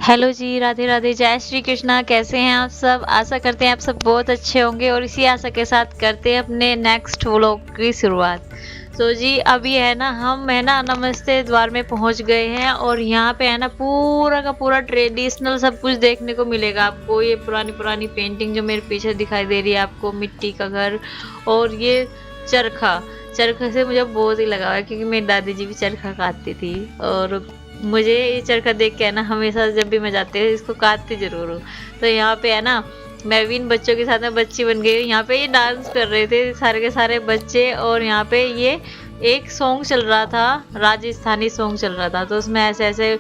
Hello जी, राधे राधे, जय श्री कृष्णा। कैसे हैं आप सब? आशा करते हैं आप सब बहुत अच्छे होंगे और इसी आशा के साथ करते हैं अपने नेक्स्ट व्लॉग की शुरुआत। तो जी अभी है ना, हम है ना नमस्ते द्वार में पहुंच गए हैं और यहाँ पे है ना पूरा का पूरा ट्रेडिशनल सब कुछ देखने को मिलेगा आपको। ये पुरानी पुरानी पेंटिंग जो मेरे पीछे दिखाई दे रही है आपको, मिट्टी का घर और ये चरखा। चरखा से मुझे बहुत ही लगाव है क्योंकि मेरी दादी जी भी चरखा काटती थी और मुझे ये चरखा देख के है ना हमेशा जब भी मैं जाती हूँ इसको काटती जरूर हूँ। तो यहाँ पे है ना मैं भी इन बच्चों के साथ में बच्ची बन गई। यहाँ पे ये डांस कर रहे थे सारे के सारे बच्चे और यहाँ पे ये एक सॉन्ग चल रहा था, राजस्थानी सॉन्ग चल रहा था। तो उसमें ऐसे ऐसे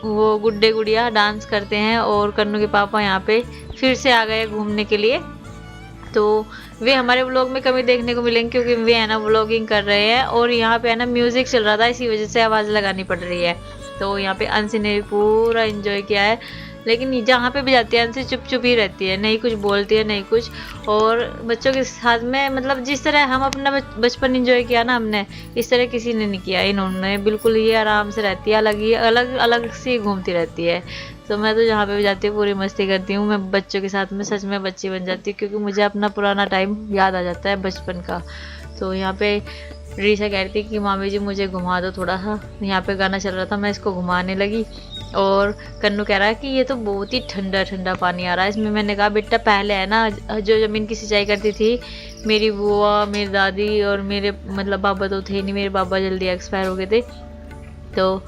वो गुड्डे गुड़िया डांस करते हैं और कन्नू के पापा यहाँ पे फिर से आ गए घूमने के लिए। तो वे हमारे व्लॉग में कमी देखने को मिलेंगे क्योंकि वे है ना व्लॉगिंग कर रहे हैं और यहाँ पे है ना म्यूजिक चल रहा था, इसी वजह से आवाज़ लगानी पड़ रही है। तो यहाँ पे अंशी ने भी पूरा एंजॉय किया है, लेकिन जहाँ पे भी जाती है अंशी चुप चुप ही रहती है, नहीं कुछ बोलती है नहीं कुछ। और बच्चों के साथ में मतलब जिस तरह हम अपना बचपन एंजॉय किया ना हमने, इस तरह किसी ने नहीं किया। इन्होंने बिल्कुल ही आराम से रहती है, अलग ही अलग अलग सी घूमती रहती है। तो मैं तो जहाँ पे भी जाती हूँ पूरी मस्ती करती हूँ। मैं बच्चों के साथ में सच में बच्ची बन जाती हूँ क्योंकि मुझे अपना पुराना टाइम याद आ जाता है बचपन का। तो यहाँ पे रीशा कह रही थी कि मामी जी मुझे घुमा दो थोड़ा सा। यहाँ पे गाना चल रहा था, मैं इसको घुमाने लगी और कन्नू कह रहा है कि ये तो बहुत ही ठंडा ठंडा पानी आ रहा है इसमें। मैंने कहा बेटा पहले है ना जो ज़मीन की सिंचाई करती थी मेरी बुआ, मेरी दादी और मेरे मतलब पापा तो थे नहीं, मेरे पापा जल्दी एक्सपायर हो गए थे। तो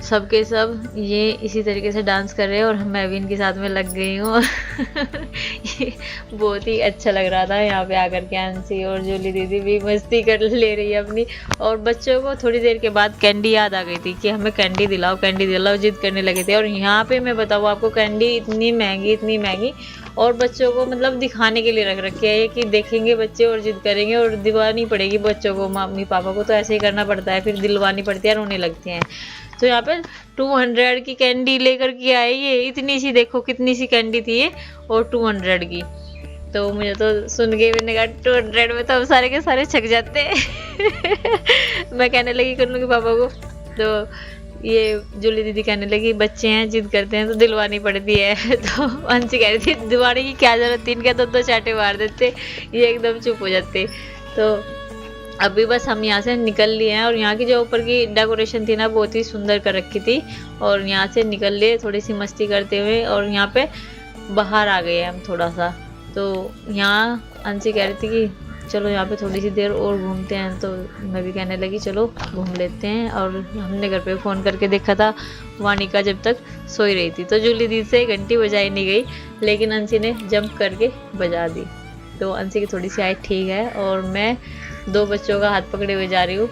सबके सब ये इसी तरीके से डांस कर रहे हैं और मैं भी इनके साथ में लग गई हूँ। ये बहुत ही अच्छा लग रहा था। यहाँ पे आकर के अंशी और जूली दीदी भी मस्ती कर ले रही है अपनी। और बच्चों को थोड़ी देर के बाद कैंडी याद आ गई थी कि हमें कैंडी दिलाओ कैंडी दिलाओ, जिद करने लगे थे। और यहाँ पे मैं बताऊँ आपको कैंडी इतनी महंगी और बच्चों को मतलब दिखाने के लिए रख रखी है कि देखेंगे बच्चे और जिद करेंगे और दिलवानी पड़ेगी बच्चों को। मम्मी पापा को तो ऐसे ही करना पड़ता है, फिर दिलवानी पड़ती है, रोने लगती हैं। तो यहाँ पे 200 की कैंडी लेकर के आए, ये इतनी सी देखो कितनी सी कैंडी थी ये और 200 की। तो मुझे तो सुन के मैंने कहा 200 में तो हम सारे के सारे छक जाते। मैं कहने लगी कन्नू के पापा को, तो ये जूली दीदी कहने लगी बच्चे हैं जिद करते हैं तो दिलवानी पड़ती है। तो अंशी कह रही थी दिलवाने की क्या जरूरत थी, इनके दो चाटे मार देते, ये एकदम चुप हो जाते। तो अभी बस हम यहाँ से निकल लिए हैं और यहाँ की जो ऊपर की डेकोरेशन थी ना बहुत ही सुंदर कर रखी थी और यहाँ से निकल लिए थोड़ी सी मस्ती करते हुए और यहाँ पे बाहर आ गए हम थोड़ा सा। तो यहाँ अंशी कह रही थी कि चलो यहाँ पे थोड़ी सी देर और घूमते हैं, तो मैं भी कहने लगी चलो घूम लेते हैं। और हमने घर पे फ़ोन करके देखा था वानिका जब तक सोई रही थी, तो जूली दीदी से घंटी बजाई नहीं गई लेकिन अंशी ने जंप करके बजा दी। तो अंशी की थोड़ी सी हाइट ठीक है और मैं 2 बच्चों का हाथ पकड़े हुए जा रही हूँ,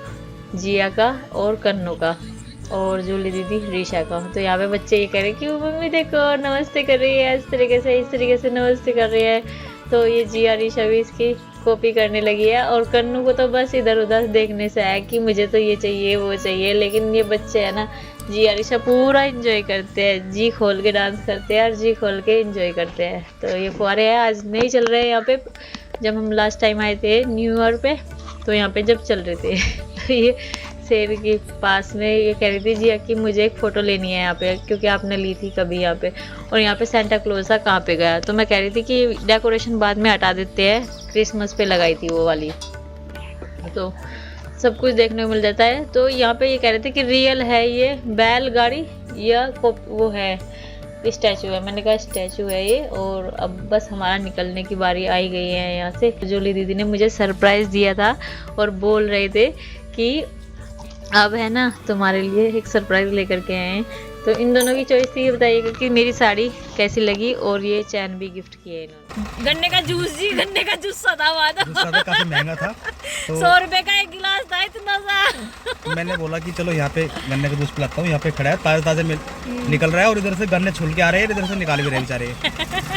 जिया का और कन्नू का और जूली दीदी रीशा का। तो यहाँ पे बच्चे ये कह रहे कि मम्मी देखो नमस्ते कर रही है, इस तरीके से नमस्ते कर रही है। तो ये जिया रीशा भी इसकी कॉपी करने लगी है और कन्नू को तो बस इधर उधर देखने से आया कि मुझे तो ये चाहिए वो चाहिए। लेकिन ये बच्चे है ना जिया रीशा पूरा इंजॉय करते हैं, जी खोल के डांस करते हैं और जी खोल के इंजॉय करते हैं। तो ये फुहारे हैं आज नहीं चल रहे हैं यहाँ पे, जब हम लास्ट टाइम आए थे न्यू ईयर पे तो यहाँ पे जब चल रहे थे। तो ये शेर के पास में ये कह रही थी जी कि मुझे एक फ़ोटो लेनी है यहाँ पे क्योंकि आपने ली थी कभी यहाँ पे। और यहाँ पे सेंटा क्लोज था कहाँ पे गया, तो मैं कह रही थी कि डेकोरेशन बाद में हटा देते हैं, क्रिसमस पे लगाई थी वो वाली। तो सब कुछ देखने को मिल जाता है। तो यहाँ पे ये कह रहे थे कि रियल है ये बैलगाड़ी या वो है स्टैचू है। मैंने कहा स्टैचू है ये। और अब बस हमारा निकलने की बारी आई गई है यहाँ से। जूली दीदी ने मुझे सरप्राइज़ दिया था और बोल रहे थे कि अब है ना तुम्हारे लिए एक सरप्राइज़ लेकर के आए हैं। तो इन दोनों की चॉइस थी, बताइएगा कि मेरी साड़ी कैसी लगी। और ये चैन भी गिफ्ट किया है इन्होंने। गन्ने का जूस जी, गन्ने का जूस सदा हुआ था, काफी महंगा था तो 100 रुपए का एक गिलास था, इतना सा। मैंने बोला कि चलो यहाँ पे गन्ने का जूस पिलाता हूँ। यहाँ पे खड़ा है ताज़ा ताज़ा निकल रहा है और इधर से गन्ने छुल के आ रहे हैं, इधर से निकाल भी रहे बेचारे।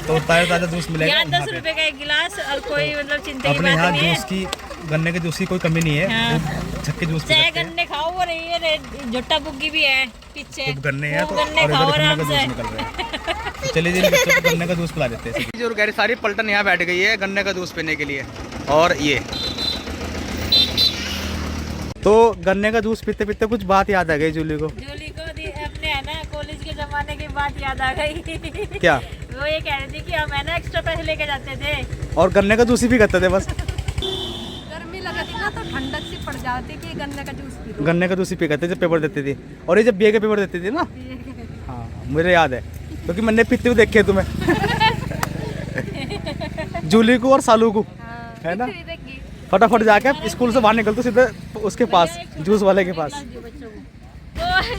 तो ताज़ा ताज़ा जूस मिलेगा यहाँ 10 रुपए का एक गिलास और कोई मतलब चिंता की अपने बात यहाँ नहीं है। जूस की गन्ने के जूस की कोई कमी नहीं है। हाँ। छक्के जूस चाहे गन्ने खाओ वो रही है, झुट्टा बुग्गी भी है पीछे, गन्ने हैं तो गन्ने और खाओ इधर आराम गन्ने का से। जूस निकल रहा है। चलिए जी बच्चों को गन्ने का जूस पिला देते हैं। जो कह रही सारी पलटन यहाँ बैठ गई है गन्ने का जूस पीने के लिए। और ये तो गन्ने का जूस पीते पीते कुछ बात याद आ गई जूली को। जूली को अपने है ना कॉलेज के जमाने की बात याद आ गई। क्या? वो ये कह रही थी कि हम है ना एक्स्ट्रा पैसे लेके जाते थे और गन्ने का जूस ही भी करते थे बस। गर्मी लगती ना तो ठंडक सी पड़ जाती कि गन्ने का जूस पी लो। गन्ने का जूस ही पी करते जब पेपर देती थी। और ये जब बीए के पेपर देती थी ना, हाँ मुझे याद है क्योंकि मैंने पीते हुए देखे तुम्हें। जूली को और सालू को, है ना, फटाफट जाके स्कूल से बाहर निकलते सीधे उसके पास, जूस वाले के पास। तो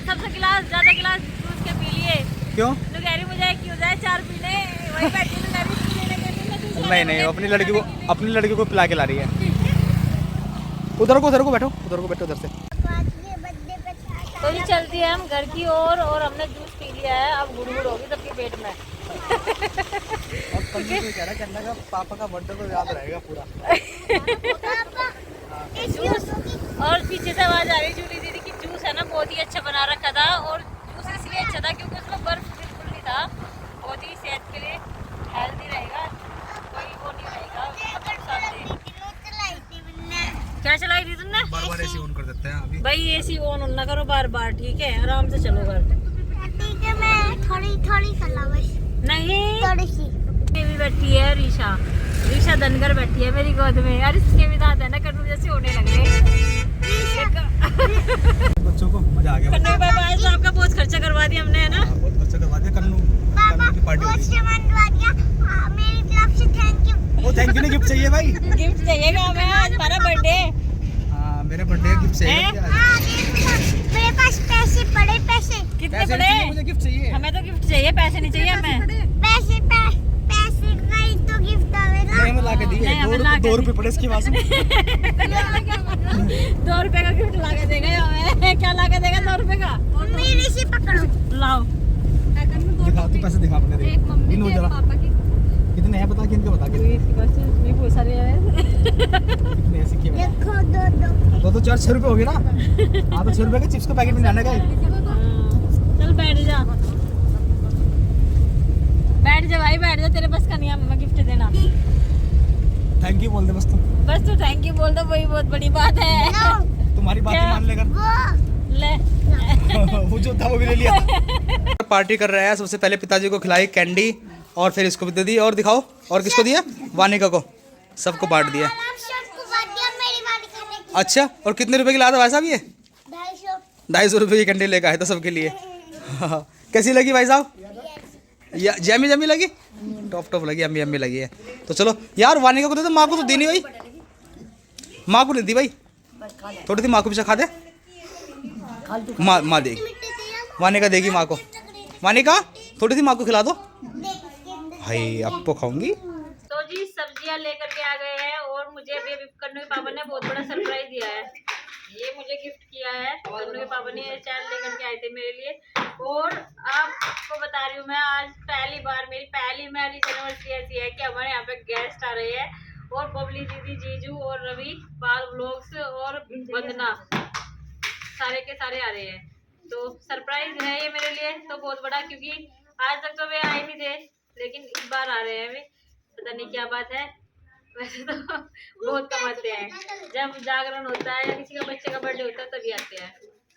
सबसे गिलास ज्यादा गिलास जूस के पी लिए। क्यों? तो कह रही मुझे क्यों जाए 4 पीने, वही बैठी तो कह रही पीने के लिए नहीं, अपनी लड़की को पिला के ला रही है। उधर को बैठो उधर से। तो ये चलती है हम घर की ओर और हमने जूस पी लिया है, अब गुड़गुड़ होगी सबके पेट में। और कल को कह रहा है कहना का पापा का बर्थडे तो याद रहेगा पूरा। जूस और पीछे से आवाज आ रही जूली दीदी की जूस है ना बहुत ही अच्छा बना रखा था, और जूस इसलिए अच्छा था क्योंकि उसमें बर्फ बिल्कुल नहीं था। बहुत ही सेहत के लिए हेल्दी रहेगा, कोई वो नहीं रहेगा नुकसानदेह। क्या चलाई थी तुमने? बार एसी ऑन कर देते हैं अभी। भाई एसी ऑन ना करो बार बार, ठीक है, आराम से चलो घर। ठीक है, मैं थोड़ी चला बस। नहीं थोड़ी सी। ये भी बैठी है रीशा धनगर बैठी है मेरी गोद में। यार इसके भी दांत है ना कन्नू जैसे होने लगे। बच्चों को मजा आ गया। कन्नू के पापा आज तो आपका बहुत खर्चा करवा दिया हमने, है ना? बहुत खर्चा करवा दिया। कन्नू की पार्टी हो गई। मेरी तरफ से थैंक यू। वो थैंक यू नहीं, गिफ्ट चाहिए भाई। गिफ्ट चाहिएगा हमें, आज हमारा बर्थडे। हाँ मेरे बर्थडे गिफ्ट चाहिए। मेरे पास पैसे पड़े, पैसे कितने बड़े? मुझे गिफ्ट चाहिए। हमें तो गिफ्ट चाहिए, पैसे नहीं चाहिए हमें। पैसे नहीं तो गिफ्ट आवेगा। नहीं, हमें ला के दिए। नहीं, हमें ला के 2 रुपए पड़े इसके पास। 2 रुपए का गिफ्ट ला के देगा हमें। क्या ला के देगा 2 रुपए का? मेरे से पकड़ो। लाओ दिखा तू पैसे दिखा अपने दे। गिनो जरा कितने हैं, बता किनके बता के। बहुत सारे कितने ऐसे किए बता। देखो दो 4-6 रुपए हो गए ना। हाँ तो 6 रुपए के चिप्स का पैकेट में जाने का। चल बैठ जा भाई, बैठ जा, तेरे बस का नहीं है हमें गिफ्ट देना। थैंक यू बोल दे बस तू थैंक यू बोल दो, वही बहुत बड़ी बात है। तुम्हारी बात ही क्या? मान लेगा। ले वो जो था वो भी ले लिया। पार्टी कर रहा है। सबसे पहले पिताजी को खिलाई कैंडी और फिर इसको भी दे दी। और दिखाओ, और किसको दिया? वानिका को। सबको बांट दिया। अच्छा, और कितने रुपए की लाया था भाई साहब ये? 250 रुपए की कैंडी लेकर आए था सबके लिए। कैसी लगी भाई साहब? जमी लगी? टॉप लगी, अम्मी लगी है। तो चलो यार, वानिका को दे दो, माँ को तो दी नहीं भाई। माँ को नहीं दी भाई, थोड़ी सी माँ को भी खा दे। माँ देगी, वानिका देगी माँ को। वानिका थोड़ी सी माँ को खिला दो। भाई आपको खाऊंगी। तो जी सब्जियां लेकर के आ गए हैं, और मुझे अभी कन्नू के पापा ने बहुत बड़ा सरप्राइज दिया है। ये मुझे गिफ्ट किया है, कन्नू के पापा ने ये चावल लेकर के आए थे मेरे लिए। और आपको बता रही हूँ मैं, आज मेरी पहली एनिवर्सरी ऐसी है कि हमारे यहाँ पे गेस्ट आ रहे हैं, और बबली दीदी, जीजू और रवि, बाल व्लॉग्स और वंदना, सारे के सारे आ रहे हैं। तो सरप्राइज है ये मेरे लिए तो बहुत बड़ा, क्योंकि आज तक तो वे आए नहीं थे, लेकिन इस बार आ रहे हैं वे। पता नहीं क्या बात है। वैसे तो बहुत कम आते हैं, जब जागरण होता है या किसी का बच्चे का बर्थडे होता है तभी आते हैं।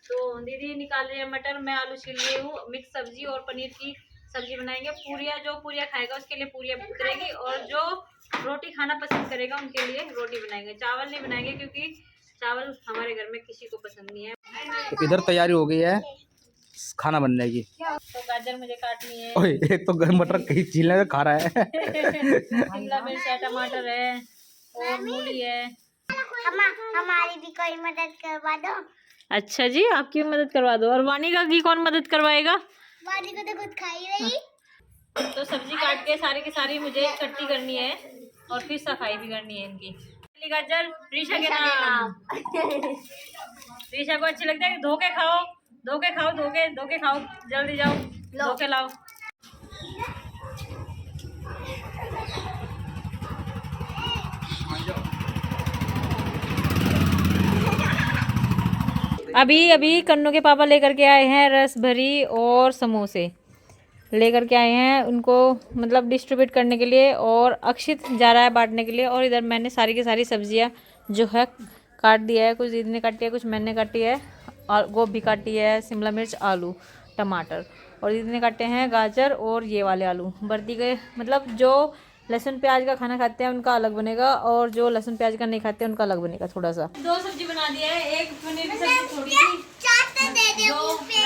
तो दीदी निकाल रही है मटर, मैं आलू छील रही हूँ। मिक्स सब्जी और पनीर की सब्जी बनाएंगे। जो पूरियाँ खाएगा उसके लिए पूरियाँ करेगी, और जो रोटी खाना पसंद करेगा उनके लिए रोटी बनाएंगे। चावल नहीं बनाएंगे क्योंकि चावल हमारे घर में किसी को पसंद नहीं है। तो इधर तैयारी हो गई है खाना बनने की। तो गाजर मुझे काटनी है। ओए, एक तो मटर कहीं छीलने में खा रहा है। शिमला मिर्च है, टमाटर है और मूली है। हमारी भी कोई मदद करवा दो। अच्छा जी, आपकी मदद करवा दो। और वानिका की कौन मदद करवाएगा? वानी को तो खुद खाई रही। तो सब्जी काट के सारी की सारी मुझे इकट्ठी करनी है, और फिर सफाई भी करनी है इनकी। गाजर रीशा के नाम। रीशा को अच्छी लगता है कि धो के खाओ, जल्दी जाओ धो के लाओ। अभी कन्नू के पापा लेकर के आए हैं रस भरी और समोसे लेकर के आए हैं, उनको मतलब डिस्ट्रीब्यूट करने के लिए, और अक्षित जा रहा है बांटने के लिए। और इधर मैंने सारी की सारी सब्जियां जो है काट दिया है, कुछ दीदी ने काटी है, कुछ मैंने काटी है, और गोभी काटी है, शिमला मिर्च, आलू, टमाटर, और दीदी ने काटे हैं गाजर और ये वाले आलू। बर्दी के मतलब जो लहसुन प्याज का खाना खाते हैं उनका अलग बनेगा और जो लहसुन प्याज का नहीं खाते उनका अलग बनेगा थोड़ा सा। 2 सब्जी बना दिया है, एक पनीर की सब्जी थोड़ी सी, 2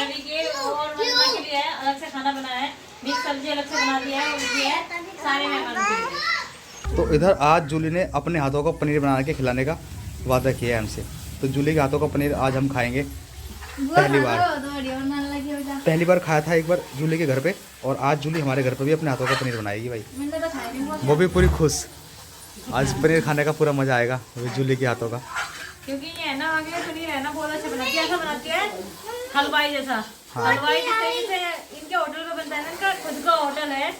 रवि के और मम्मा के लिए है, अलग से खाना बनाया है, मिक्स सब्जी अलग से बना दिया है और ये है सारे मेहमानों के लिए। तो इधर आज जूली ने अपने हाथों का पनीर बना के खिलाने का वादा किया है हमसे। तो जूली के हाथों का पनीर आज हम खाएंगे पहली बार खाया था एक बार जूली के घर पे, और आज जूली हमारे घर पे भी अपने हाथों का पनीर बनाएगी भाई। वो भी पूरी खुश, आज पनीर खाने का पूरा मजा आएगा जूली के हाथों का। क्योंकि ये है ना आगे पनीर है ना बहुत अच्छा बनाती है, ऐसा बनाती है हलवाई जैसा। हलवाई जैसे इनके होटल में बनता है ना, इनका खुद का होटल है,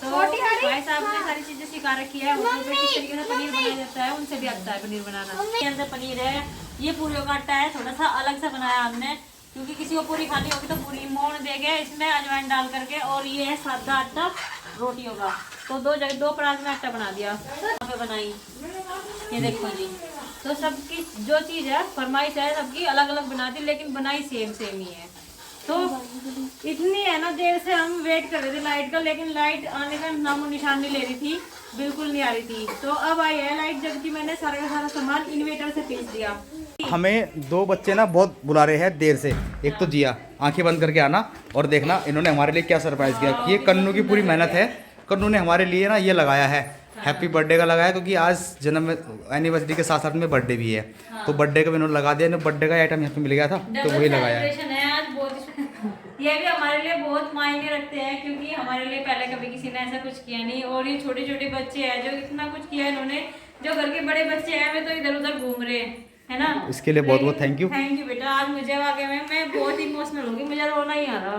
तो भाई साहब ने सारी चीजें सिखा रखी है होटल पे किस तरीके से पनीर बनाया जाता है, उनसे भी आता है पनीर बनाना। इसके अंदर पनीर है, ये पूरी का आटा है, थोड़ा सा अलग से बनाया हमने क्योंकि किसी को पूरी खानी होगी तो पूरी मोड़ देंगे इसमें अजवाइन डाल करके, और ये है सादा आटा रोटियों का। तो 2 परात में आटा बना दिया, बनाई, ये देखो जी। तो सबकी जो चीज़ है फरमाइश है सबकी अलग अलग बना दी, लेकिन बनाई सेम ही है। तो इतनी है ना देर से हम वेट कर रहे थे लाइट का, लेकिन लाइट आने का नामो निशान नहीं ले रही थी, बिल्कुल नहीं आ रही थी। तो अब आई है लाइट, जबकि मैंने सारा का सारा सामान इन्वर्टर से भेज दिया। हमें 2 बच्चे ना बहुत बुला रहे हैं देर से। एक तो जिया, आंखें बंद करके आना और देखना इन्होंने हमारे लिए क्या सरप्राइज़ किया। ये कन्नू की पूरी मेहनत है, कन्नू ने हमारे लिए ना ये लगाया है, हैप्पी बर्थडे का लगाया, क्योंकि आज जन्म एनिवर्सरी के साथ साथ में बर्थडे भी है। तो बर्थडे का भी इन्होंने लगा दिया, बर्थडे का आइटम यहाँ पे मिल गया था तो वही लगाया है। ये भी हमारे लिए बहुत मायने रखते हैं, क्योंकि हमारे लिए पहले कभी किसी ने ऐसा कुछ किया नहीं, और ये छोटे छोटे बच्चे हैं जो इतना कुछ किया इन्होंने, जो घर के बड़े बच्चे हैं वे तो इधर उधर घूम रहे हैं, है ना। इसके लिए बहुत बहुत थैंक यू बेटा। आज मुझे वाकई में मैं बहुत इमोशनल होगी, मुझे रोना ही आ रहा।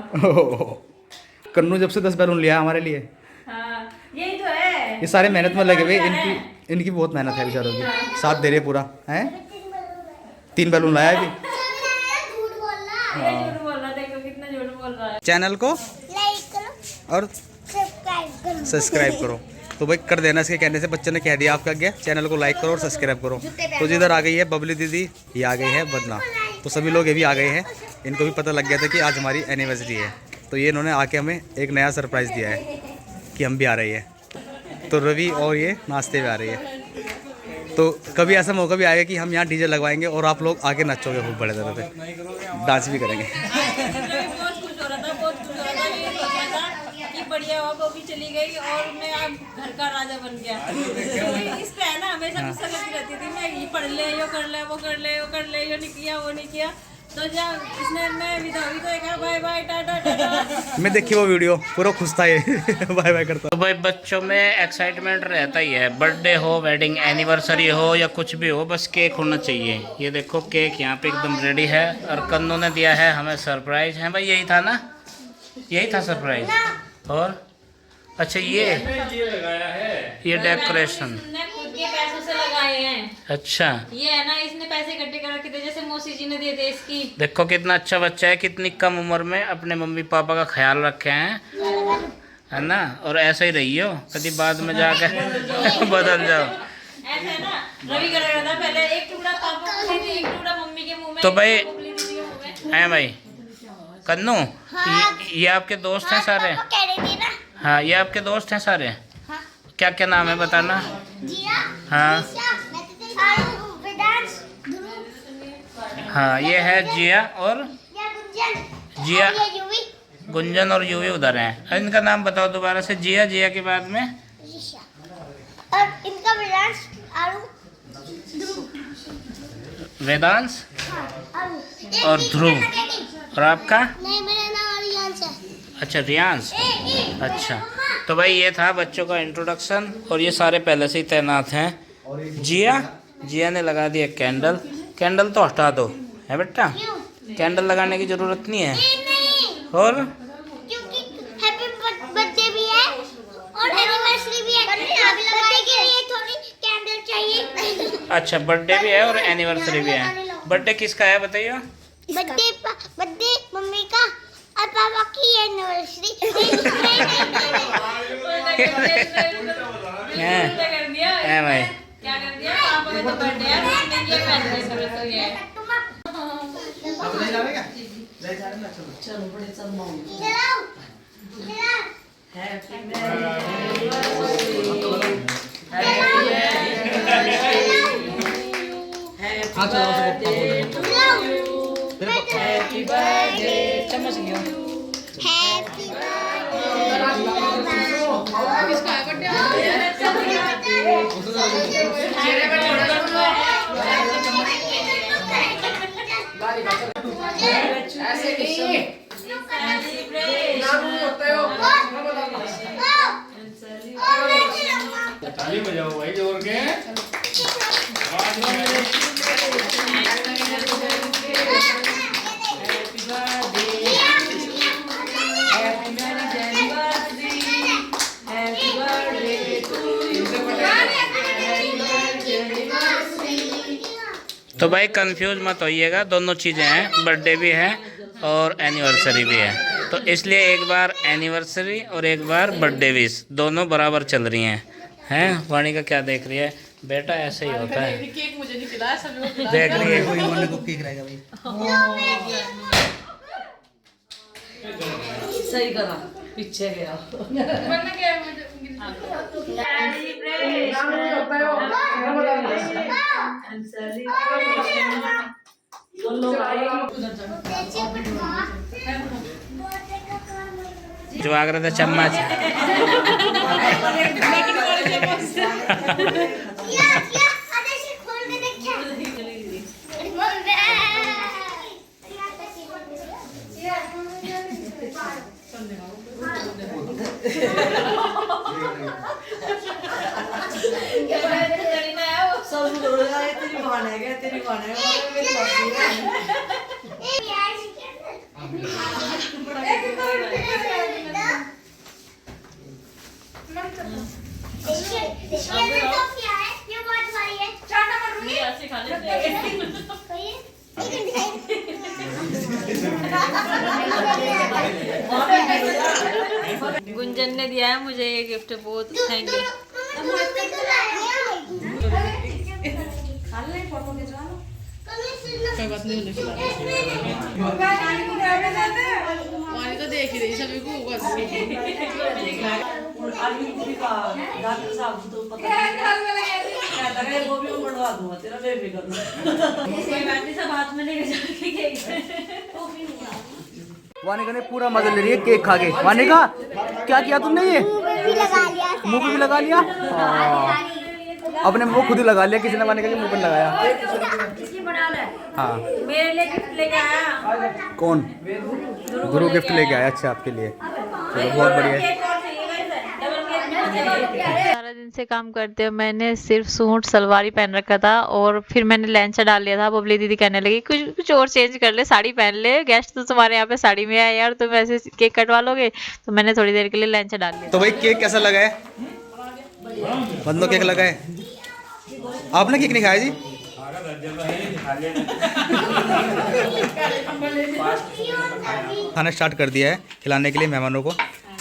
कन्नू जब से 10 बैलून लिया हमारे लिए, हाँ यही तो है, ये सारे मेहनत में लगे हुए। इनकी बहुत मेहनत है बेचारों की, साथ दे रहे पूरा है। 3 बैलून लाया अभी। झूठ बोल रहा, देखो कितना झूठ बोल रहा है। चैनल को लाइक करो और सब्सक्राइब करो। तो भाई कर देना, इसके कहने से बच्चे ने कह दिया आपका क्या, चैनल को लाइक करो और सब्सक्राइब करो। तो जिधर आ गई है बबली दीदी, ये आ गई है बदना, तो सभी लोग ये भी आ गए हैं। इनको भी पता लग गया था कि आज हमारी एनिवर्सरी है, तो ये इन्होंने आके हमें एक नया सरप्राइज़ दिया है कि हम भी आ रही है। तो रवि और ये नाश्ते में आ रही है। तो कभी ऐसा मौका भी आएगा कि हम यहाँ डीजे लगवाएंगे और आप लोग आके नचोगे खूब बड़े तरह से, डांस भी करेंगे। बहुत खुश हो रहा था, बहुत खुश हो रहा था। ये सोच रहा था कि बढ़िया हुआ वो भी चली गई और मैं अब घर का राजा बन गया। इस पे है ना हमेशा गुस्सा करती रहती थी, मैं ये पढ़ ले, यो कर ले, वो कर ले, वो कर ले, यो नहीं किया, वो नहीं किया। तो जब इसने मैं विदा हुई तो कहा बाय बाय टाटा टाटा। मैं देखी वो वीडियो, पूरा खुश था ये बाय बाय करता। तो भाई बच्चों में एक्साइटमेंट रहता ही है, बर्थडे हो, वेडिंग एनिवर्सरी हो या कुछ भी हो, बस केक होना चाहिए। ये देखो केक यहाँ पे एकदम रेडी है, और कन्नू ने दिया है हमें सरप्राइज है भाई। यही था ना, यही था सरप्राइज। और अच्छा ये लगाया है, ये डेकोरेशन खुद के पैसों से लगाए हैं। अच्छा ये है ना, इसने पैसे इकट्ठे कर रखे थे, जैसे मौसी जी ने दे दे इसकी। देखो कितना अच्छा बच्चा है, कितनी कम उम्र में अपने मम्मी पापा का ख्याल रखे हैं, है ना। और ऐसा ही रहियो, कभी बाद में जाकर बदल जाओ। ऐसा है ना, रवि कर रहा था पहले, एक टुकड़ा पापा को दे, एक टुकड़ा मम्मी के मुंह में। तो भाई है हैं भाई कन्नू, ये आपके दोस्त हैं सारे? हाँ ये आपके दोस्त हैं सारे। क्या क्या नाम है बताना। हाँ हाँ ये है जिया और जिया, गुंजन और यूवी उधर हैं। इनका नाम बताओ दोबारा से। जिया, जिया के बाद में और इनका वेदांश, वेदांश और ध्रुव। और आपका? नहीं, मेरा नाम रियांश है। अच्छा रियांश। अच्छा तो भाई ये था बच्चों का इंट्रोडक्शन, और ये सारे पहले से ही तैनात हैं। जिया, जिया ने लगा दिया कैंडल। कैंडल तो हटा दो, है बेटा, कैंडल लगाने की ज़रूरत नहीं है। और क्योंकि हैप्पी बर्थडे भी है और एनिवर्सरी भी है, बर्थडे के लिए थोड़ी कैंडल चाहिए। अच्छा बर्थडे भी है और एनिवर्सरी भी है। बर्थडे किसका है बताइए? बर्थडे मम्मी का और पापा की एनिवर्सरी। है भाई, क्या कर दिया पापा का तो बर्थडे है, मम्मी की एनिवर्सरी है। ताली बजाओ भाई जोर के। तो भाई कंफ्यूज मत होइएगा, दोनों चीज़ें हैं, बर्थडे भी है और एनिवर्सरी भी है। तो इसलिए एक बार एनिवर्सरी और एक बार बर्थडे विश दोनों बराबर चल रही हैं। वाणी का क्या देख रही है बेटा? ऐसे ही होता है। केक मुझे नहीं खिलाया, सब लोग खिलाया। देख रही है केक रहेगा भाई। सही करा, पीछे गया। वरना क्या है, मुझे जो आगरा था चम्मच। तेरी बहाना है, तेरी बहाना है, मेरी बात गुंजन ने दिया है मुझे ये गिफ्ट, बहुत थैंक यू। वाणी तो देख ही रही सभी को बस। डॉक्टर साहब तो पता नहीं, वो भी बढ़वा दूंगा तेरा, बेफिक्र सब हाथ में लेके जाके केक। वानिका ने पूरा मजा ले रही है केक खा के। वानिका क्या किया तुमने? ये मुंह पे भी लगा लिया। अपने मुंह खुद ही लगा लिया, किसी ने वानिका के मुंह पे लगाया। हाँ मेरे लिए गिफ्ट लेके आया। कौन? गुरु गिफ्ट लेके आया। अच्छा आपके लिए, चलो बहुत बढ़िया। सारा दिन से काम करते हुए मैंने सिर्फ सूट सलवार ही पहन रखा था और फिर मैंने लहंगा डाल लिया था। बबली दीदी कहने लगी कुछ और चेंज कर ले, साड़ी पहन ले, गेस्ट तो तुम्हारे यहाँ पे साड़ी में आए यार, तुम ऐसे केक कटवा लोगे। तो मैंने थोड़ी देर के लिए लहंगा डाल लिया। तो भाई केक कैसा लगा है? बंदो केक लगा है। आपने केक नहीं खाया जी? खाना स्टार्ट कर दिया है खिलाने के लिए मेहमानों को।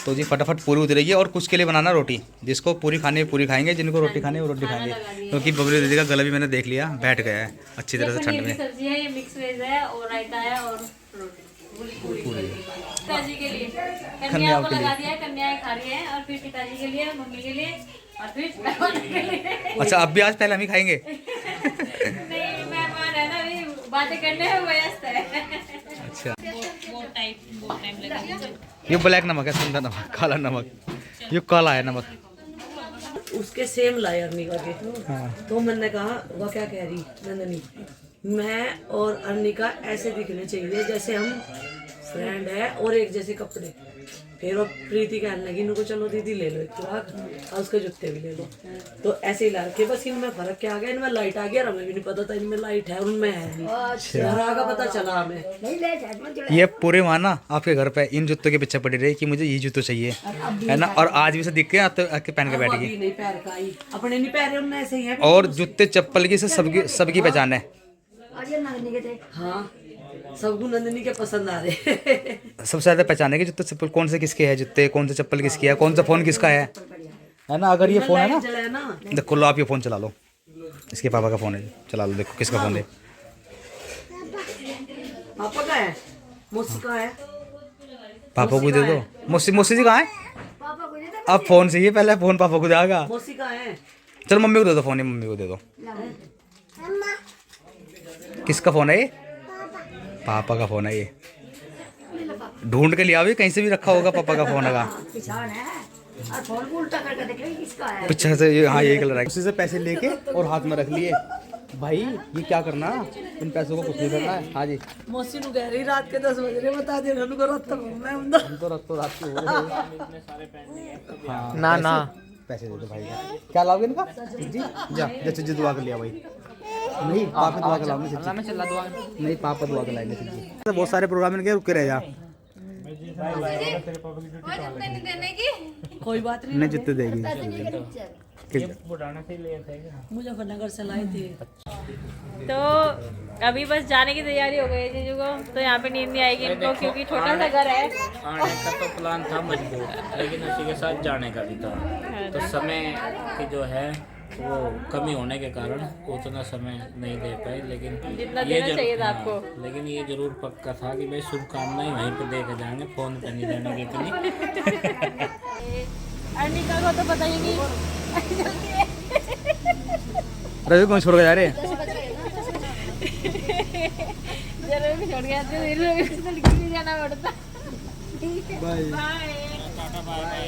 तो जी फटाफट पूरी उतरेगी और कुछ के लिए बनाना रोटी। जिसको पूरी खानी है पूरी खाएंगे, जिनको रोटी खानी है वो रोटी खाएंगे। क्योंकि बबली दीदी का गला भी मैंने देख लिया, बैठ गया है अच्छी तरह से ठंड में। सब्जी है, ये मिक्स वेज है और रायता है और रोटी। पिताजी के लिए कन्या को लगा दिया है, कन्याएं खा रही है, और फिर पिताजी के लिए, मम्मी के लिए, और फिर मेहमान के लिए। अच्छा अब भी आज पहले हम ही खाएंगे। नहीं मेहमान है ना, अभी बातें करने में व्यस्त है। अच्छा बहुत टाइम लगा। ये ब्लैक नमक है, सुंदर नमक, काला नमक। ये काला है नमक। उसके सेम लाए अर्निका के। तो मैंने कहा वह क्या कह रही नंदनी, मैं और अर्निका ऐसे दिखने चाहिए जैसे हम फ्रेंड है और एक जैसे कपड़े। फिर वो प्रीति कहने लगी इनको चलो दीदी ले लो एक फ्रॉक और उसके जूते भी ले लो। तो ऐसे ही ला के बस इनमें फर्क क्या आ गया, इनमें लाइट आ गया और हमें भी नहीं पता था इनमें लाइट है उनमें है नहीं। घर आगा पता चला हमें। ये पूरे माना आपके घर पे इन जूतों के पीछे पड़ी रही कि मुझे ये जूते चाहिए, है ना। और आज भी से दिख के तो आके पहन के बैठ गई। नहीं पैर का ही अपने नहीं पहरे उनने ऐसे ही है। और जूते चप्पल की से सबकी पहचान है। हाँ सबको नंदिनी के पसंद आ रहे। सबसे ज्यादा पहचाने के जूते चप्पल कौन से किसके है, जूते कौन से चप्पल किसकी है, कौन सा फोन किसका है ना। अगर ये फोन है ना, देखो लो आप ये फोन चला लो, इसके पापा का फोन है, चला लो, देखो किसका फोन है। पापा का है मौसी कहाँ है? पापा को दे दो। मौसी मौसी जी कहाँ है? अब फोन चाहिए, पहले फोन पापा को जाएगा। मौसी कहाँ है? चलो मम्मी को दे दो फोन, ये मम्मी को दे दो। किसका फोन है ये? पापा का फोन है ये। ढूंढ के लिया भी, कहीं से भी रखा होगा पापा का फोन का। पीछे से ये, हाँ यही कलर है। उसी से पैसे लेके और हाथ में रख लिए। भाई ये क्या करना, इन पैसों को कुछ नहीं करना है। हाँ जी मौसी नु कह रही रात के 10 बजे बता दे, हम को रात मैं हम तो रात के हो रहे। हाँ ना ना पैसे दे दो भाई। क्या लाओगे इनका? जी जा जैसे जी दुआ कर लिया भाई। नहीं पापा दुआ कर लाओगे सच्ची। चला दुआ नहीं पापा दुआ कर लाएंगे सच्ची। तो बहुत सारे प्रोग्राम इनके रुके रह जा। कोई बात नहीं, नहीं जितने देगी। मुजफ्फरनगर से लाए थे। तो अभी बस जाने की तैयारी हो गई है जीजू को। तो यहाँ पे नींद नहीं आएगी इनको, क्योंकि छोटा सा घर है। आने का तो प्लान था मजबूत, लेकिन उसी के साथ जाने का भी था। तो समय की जो है वो कमी होने के कारण उतना समय नहीं दे पाए, लेकिन जितना देना चाहिए था आपको। लेकिन ये जरूर पक्का था कि भाई शुभकामनाएं वहीं पे दे के जाएंगे, फोन पे नहीं देने की इतनी। अर्निका को तो पता ही नहीं। रवि कौन छोड़ के जा रहे हैं? जरूर भी छोड़ गया तो जाना पड़ता। बाय। बाय।